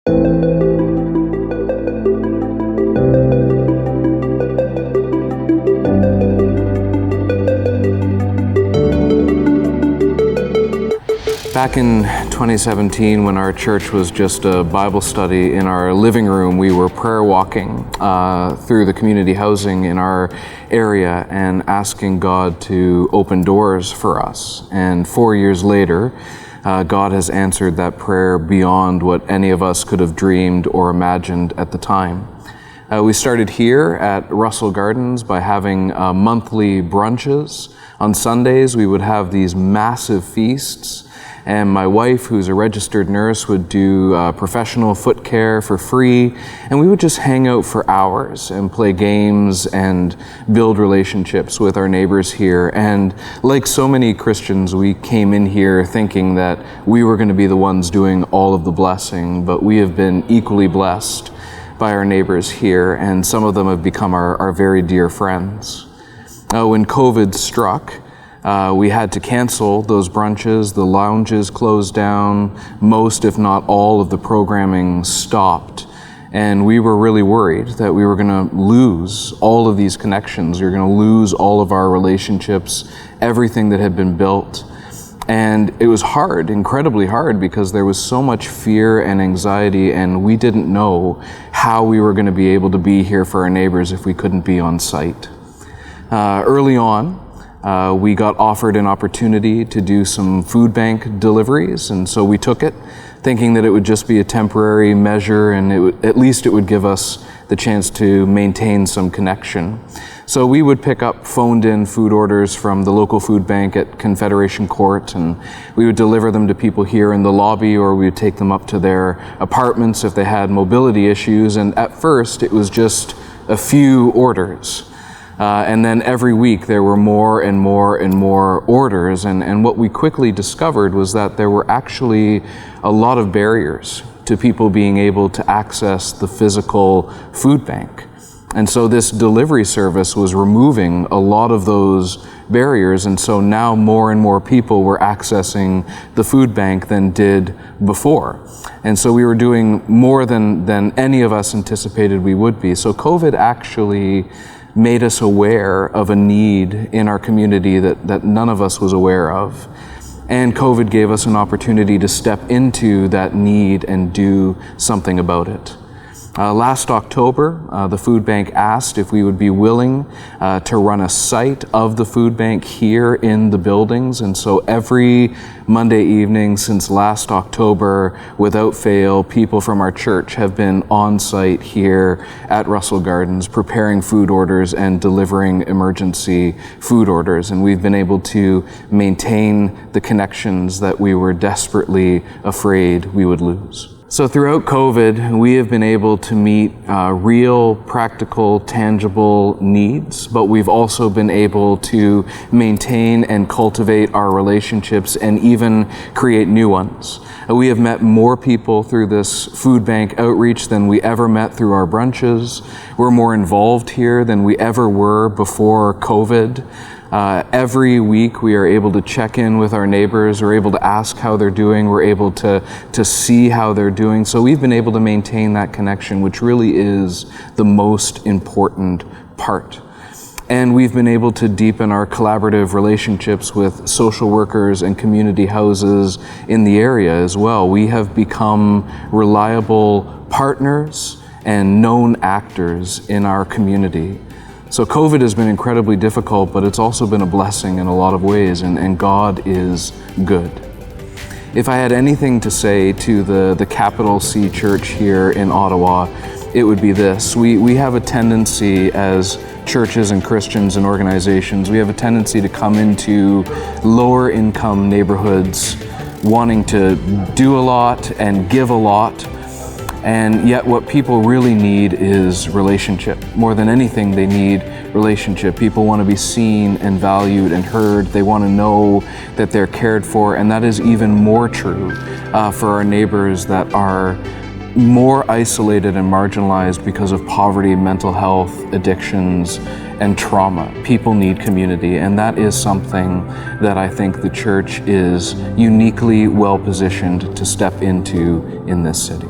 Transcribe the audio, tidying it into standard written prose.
Back in 2017, when our church was just a Bible study in our living room, we were prayer walking through the community housing in our area and asking God to open doors for us. And 4 years later, God has answered that prayer beyond what any of us could have dreamed or imagined at the time. We started here at Russell Gardens by having monthly brunches. On Sundays, we would have these massive feasts. And my wife, who's a registered nurse, would do professional foot care for free. And we would just hang out for hours and play games and build relationships with our neighbors here. And like so many Christians, we came in here thinking that we were going to be the ones doing all of the blessing, but we have been equally blessed by our neighbors here, and some of them have become our very dear friends. When COVID struck, we had to cancel those brunches, the lounges closed down, most if not all of the programming stopped. And we were really worried that we were going to lose all of these connections. We were going to lose all of our relationships, everything that had been built. And it was hard, incredibly hard, because there was so much fear and anxiety, and we didn't know how we were going to be able to be here for our neighbors if we couldn't be on site. Early on, we got offered an opportunity to do some food bank deliveries, and so we took it, thinking that it would just be a temporary measure and at least it would give us the chance to maintain some connection. So we would pick up phoned-in food orders from the local food bank at Confederation Court, and we would deliver them to people here in the lobby, or we would take them up to their apartments if they had mobility issues. And at first, it was just a few orders. And then every week there were more and more and more orders. And what we quickly discovered was that there were actually a lot of barriers to people being able to access the physical food bank. And so this delivery service was removing a lot of those barriers. And so now more and more people were accessing the food bank than did before. And so we were doing more than any of us anticipated we would be. So COVID actually made us aware of a need in our community that none of us was aware of. And COVID gave us an opportunity to step into that need and do something about it. Last October, the food bank asked if we would be willing to run a site of the food bank here in the buildings. And so every Monday evening since last October, without fail, people from our church have been on site here at Russell Gardens preparing food orders and delivering emergency food orders. And we've been able to maintain the connections that we were desperately afraid we would lose. So throughout COVID, we have been able to meet real, practical, tangible needs, but we've also been able to maintain and cultivate our relationships and even create new ones. We have met more people through this food bank outreach than we ever met through our brunches. We're more involved here than we ever were before COVID. Every week we are able to check in with our neighbors, we're able to ask how they're doing, we're able to see how they're doing. So we've been able to maintain that connection, which really is the most important part. And we've been able to deepen our collaborative relationships with social workers and community houses in the area as well. We have become reliable partners and known actors in our community. So COVID has been incredibly difficult, but it's also been a blessing in a lot of ways, and God is good. If I had anything to say to the capital C church here in Ottawa, it would be this. We have a tendency as churches and Christians and organizations, we have a tendency to come into lower income neighborhoods wanting to do a lot and give a lot. And yet what people really need is relationship. More than anything, they need relationship. People want to be seen and valued and heard. They want to know that they're cared for. And that is even more true for our neighbors that are more isolated and marginalized because of poverty, mental health, addictions, and trauma. People need community, and that is something that I think the church is uniquely well positioned to step into in this city.